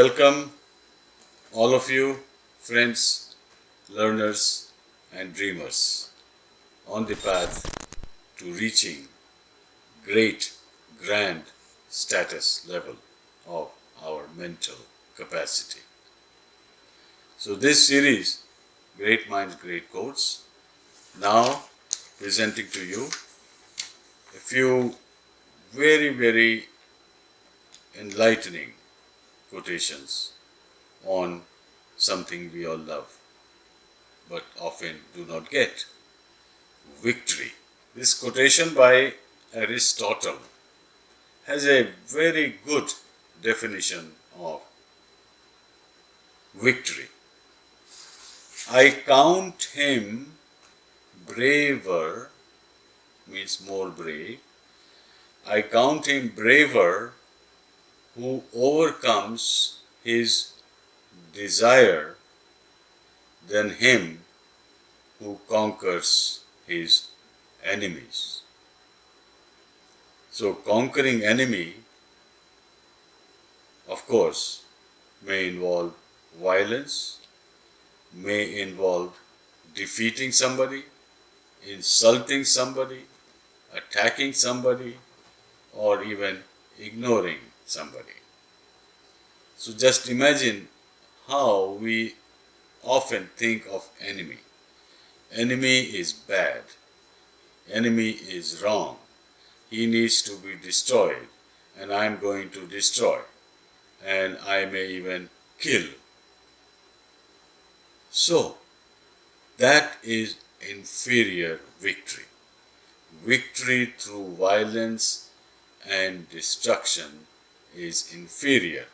welcome all of you, friends, learners, and dreamers on the path to reaching great, grand status level of our mental capacity. So this series, Great Minds, Great Quotes, now presenting to you a few very enlightening quotations on something we all love but often do not get: victory. This quotation by Aristotle has a very good definition of victory. I count him braver, means more brave. I count him braver who overcomes his desire than him who conquers his enemies. So conquering enemy, of course, may involve violence, may involve defeating somebody, insulting somebody, attacking somebody, or even ignoring somebody. So just imagine how we often think of enemy. Enemy is bad. Enemy is wrong. He needs to be destroyed, and I am going to destroy, and I may even kill. So that is inferior victory. Victory through violence and destruction is inferior.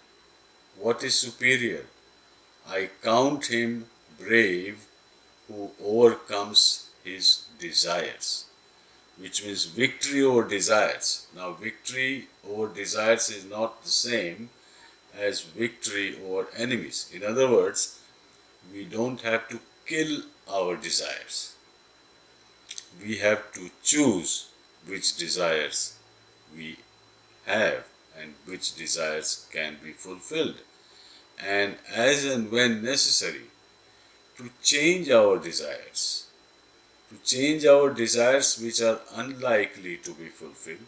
What is superior? I count him brave who overcomes his desires, which means victory over desires. Now, victory over desires is not the same as victory over enemies. In other words, we don't have to kill our desires. We have to choose which desires we have and which desires can be fulfilled, and as and when necessary, to change our desires, which are unlikely to be fulfilled,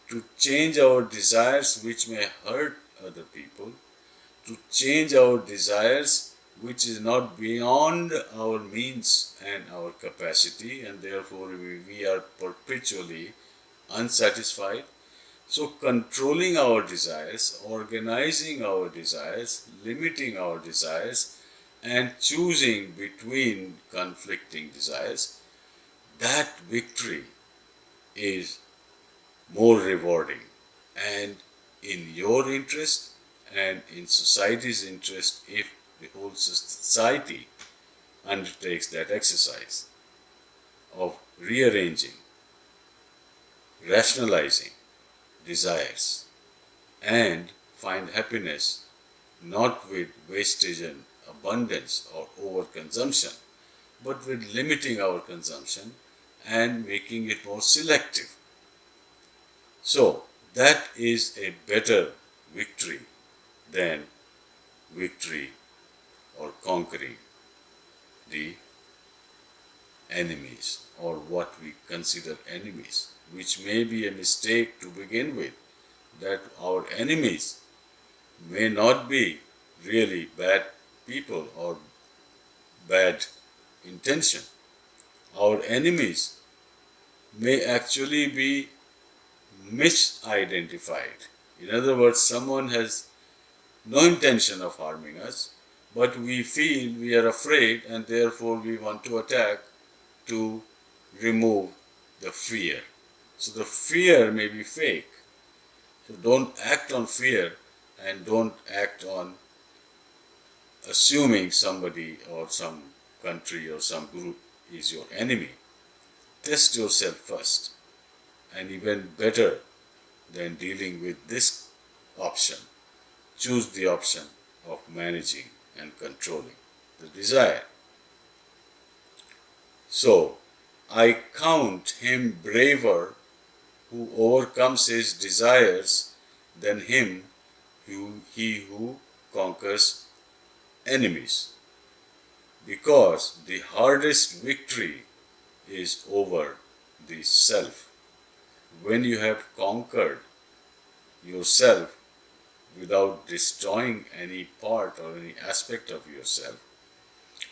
to change our desires which may hurt other people, to change our desires which is not beyond our means and our capacity, and therefore we are perpetually unsatisfied. So controlling our desires, organizing our desires, limiting our desires, and choosing between conflicting desires, that victory is more rewarding and in your interest and in society's interest if the whole society undertakes that exercise of rearranging, rationalizing desires, and find happiness not with wastage and abundance or overconsumption, but with limiting our consumption and making it more selective. So that is a better victory than victory or conquering the enemies or what we consider enemies, which may be a mistake to begin with, that our enemies may not be really bad people or bad intention. Our enemies may actually be misidentified. In other words, someone has no intention of harming us, but we feel we are afraid and therefore we want to attack to remove the fear. So the fear may be fake. So don't act on fear and don't act on assuming somebody or some country or some group is your enemy. Test yourself first, and even better than dealing with this option, choose the option of managing and controlling the desire. So, I count him braver who overcomes his desires than him who conquers enemies. Because the hardest victory is over the self. When you have conquered yourself without destroying any part or any aspect of yourself,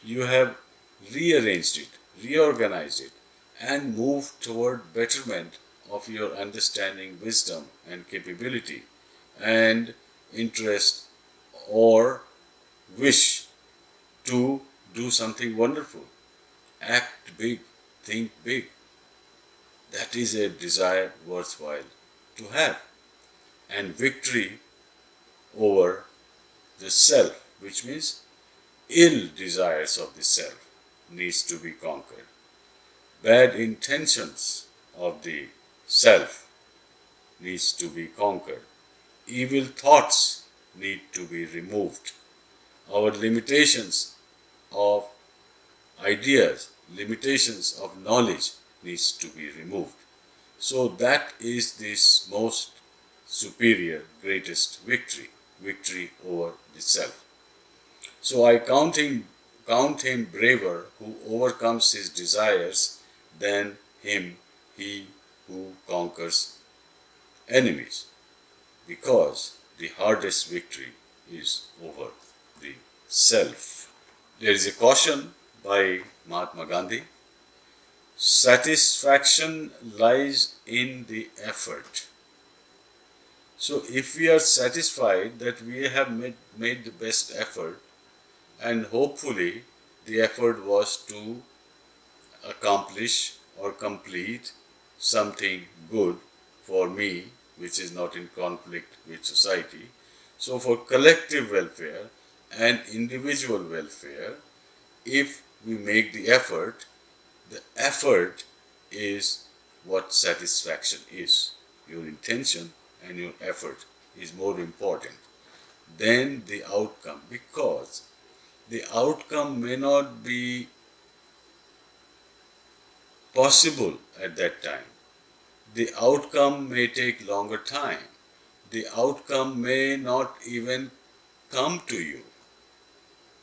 you have rearranged it, reorganized it, and moved toward betterment of your understanding, wisdom, and capability, and interest or wish to do something wonderful. Act big, think big. That is a desire worthwhile to have. And victory over the self, which means ill desires of the self, needs to be conquered. Bad intentions of the self needs to be conquered. Evil thoughts need to be removed. Our limitations of ideas, limitations of knowledge needs to be removed. So that is this most superior, greatest victory, victory over the self. So I count him braver who overcomes his desires than he who conquers enemies, because the hardest victory is over the self. There is a caution by Mahatma Gandhi: satisfaction lies in the effort. So if we are satisfied that we have made the best effort, and hopefully the effort was to accomplish or complete something good for me, which is not in conflict with society. So for collective welfare and individual welfare, if we make the effort is what satisfaction is. Your intention and your effort is more important than the outcome, because the outcome may not be possible at that time. The outcome may take longer time. The outcome may not even come to you,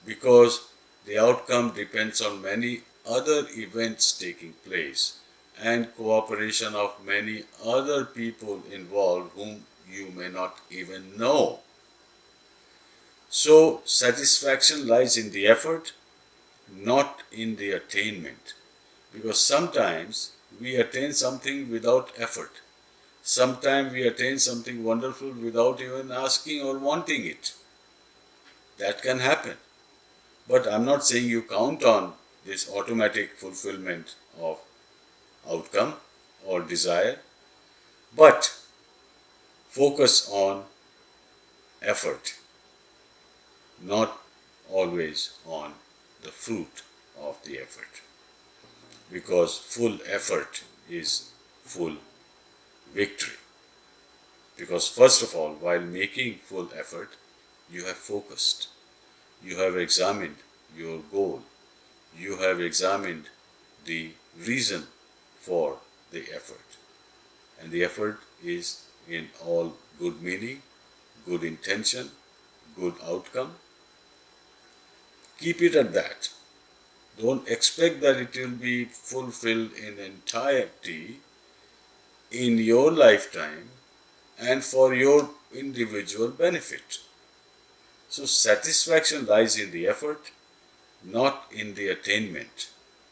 because the outcome depends on many other events taking place and cooperation of many other people involved whom you may not even know. So satisfaction lies in the effort, not in the attainment. Because sometimes we attain something without effort. Sometimes we attain something wonderful without even asking or wanting it. That can happen. But I'm not saying you count on this automatic fulfillment of outcome or desire, but focus on effort, not always on the fruit of the effort. Because full effort is full victory. Because first of all, while making full effort, you have focused. You have examined your goal. You have examined the reason for the effort. And the effort is in all good meaning, good intention, good outcome. Keep it at that. Don't expect that it will be fulfilled in entirety in your lifetime and for your individual benefit. So satisfaction lies in the effort, not in the attainment.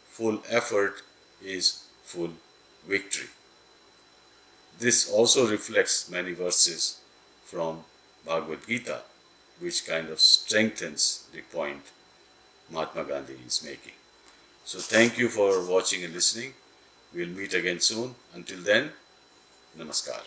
Full effort is full victory. This also reflects many verses from Bhagavad Gita, which kind of strengthens the point Mahatma Gandhi is making. So thank you for watching and listening. We'll meet again soon. Until then, Namaskar.